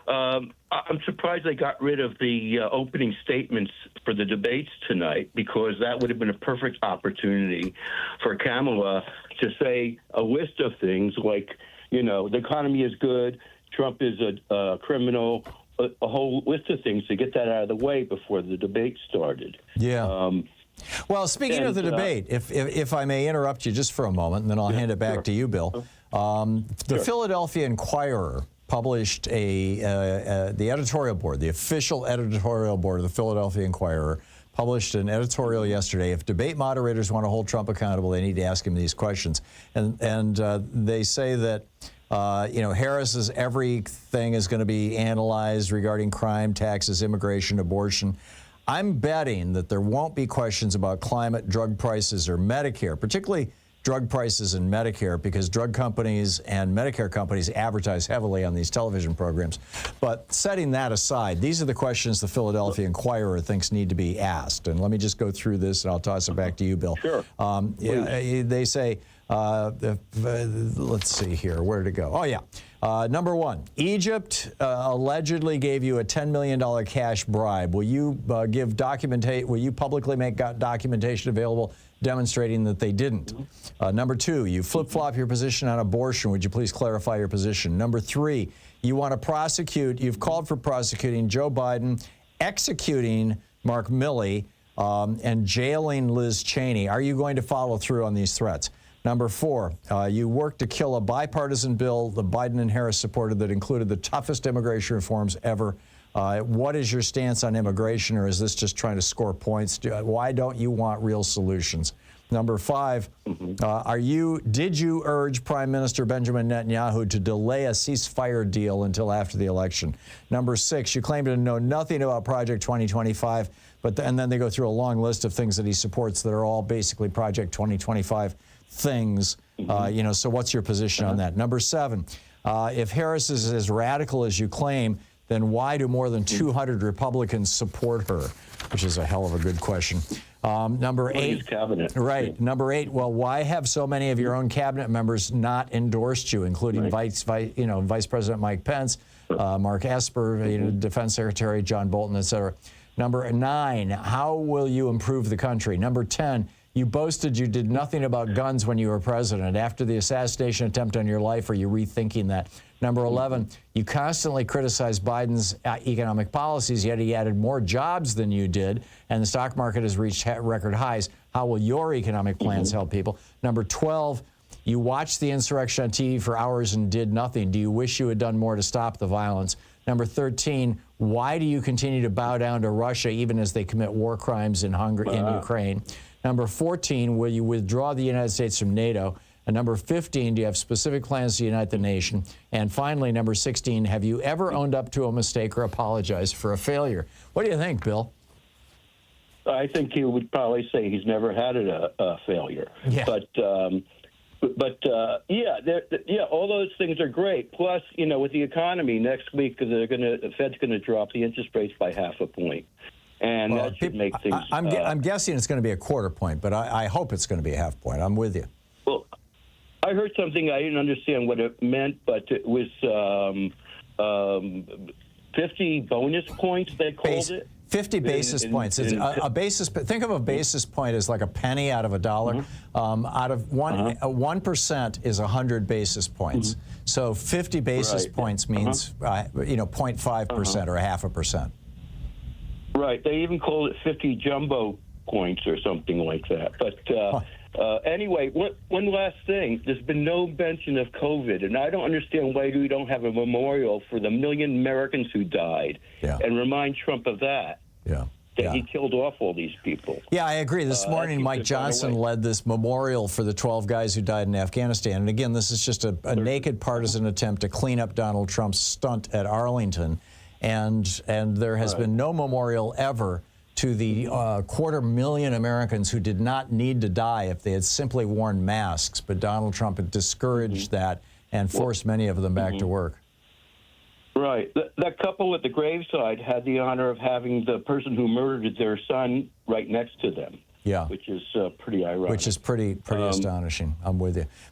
I'm surprised they got rid of the opening statements for the debates tonight, because that would have been a perfect opportunity for Kamala to say a list of things like, you know, the economy is good, Trump is a criminal, a whole list of things to get that out of the way before the debate started. Yeah. Well, speaking of the debate, if I may interrupt you just for a moment, and then I'll hand it back to you, Bill. The Philadelphia Inquirer published the editorial board, the official editorial board of the Philadelphia Inquirer, published an editorial yesterday. If debate moderators want to hold Trump accountable, they need to ask him these questions. And they say that, you know, Harris's everything is going to be analyzed regarding crime, taxes, immigration, abortion. I'm betting that there won't be questions about climate, drug prices, or Medicare, particularly drug prices and Medicare, because drug companies and Medicare companies advertise heavily on these television programs. But setting that aside, these are the questions the Philadelphia Inquirer thinks need to be asked. And let me just go through this, and I'll toss it back to you, Bill. Sure. They say, let's see here, where did it go? Oh, yeah. Number one, Egypt allegedly gave you a $10 million cash bribe. Will you will you publicly make documentation available demonstrating that they didn't? Number two, you flip-flop your position on abortion. Would you please clarify your position? Number three, you want to prosecute, you've called for prosecuting Joe Biden, executing Mark Milley, and jailing Liz Cheney. Are you going to follow through on these threats? Number four, you worked to kill a bipartisan bill the Biden and Harris supported that included the toughest immigration reforms ever. What is your stance on immigration, or is this just trying to score points? Why don't you want real solutions? Number five, did you urge Prime Minister Benjamin Netanyahu to delay a ceasefire deal until after the election? Number six, you claim to know nothing about Project 2025, and then they go through a long list of things that he supports that are all basically Project 2025 things. You know, so what's your position on that? Number seven, if Harris is as radical as you claim, then why do more than 200 Republicans support her? Which is a hell of a good question. Number eight, cabinet. Right. Number eight, well, why have so many of your own cabinet members not endorsed you, including Vice President Mike Pence, Mark Esper, Defense Secretary John Bolton, et cetera. Number nine, how will you improve the country? Number 10, you boasted you did nothing about guns when you were president. After the assassination attempt on your life, are you rethinking that? Number 11, you constantly criticize Biden's economic policies, yet he added more jobs than you did, and the stock market has reached record highs. How will your economic plans help people? Number 12, you watched the insurrection on TV for hours and did nothing. Do you wish you had done more to stop the violence? Number 13, why do you continue to bow down to Russia even as they commit war crimes in Ukraine? Number 14, will you withdraw the United States from NATO? And number 15, do you have specific plans to unite the nation? And finally, number 16, have you ever owned up to a mistake or apologized for a failure? What do you think, Bill? I think he would probably say he's never had a failure. Yeah. But all those things are great. Plus, you know, with the economy next week, the Fed's going to drop the interest rates by 0.5 point. And that should make things... I'm guessing it's going to be a 1/4 point, but I hope it's going to be a 0.5 point. I'm with you. Well, I heard something, I didn't understand what it meant, but it was 50 bonus points, they called it. 50 basis points. A basis. Think of a basis point as like a penny out of a dollar. Out of 1% is 100 basis points. So 50 basis points means 0.5% or 0.5%. Right. They even called it 50 jumbo points or something like that. But anyway, one last thing. There's been no mention of COVID, and I don't understand why we don't have a memorial for the 1 million Americans who died and remind Trump of that. That he killed off all these people. Yeah, I agree. This morning, Mike Johnson led this memorial for the 12 guys who died in Afghanistan. And again, this is just a naked partisan attempt to clean up Donald Trump's stunt at Arlington. And there has been no memorial ever to the 250,000 Americans who did not need to die if they had simply worn masks. But Donald Trump had discouraged that and forced many of them back to work. Right. That couple at the graveside had the honor of having the person who murdered their son right next to them. Yeah. Which is pretty ironic. Which is pretty astonishing. I'm with you.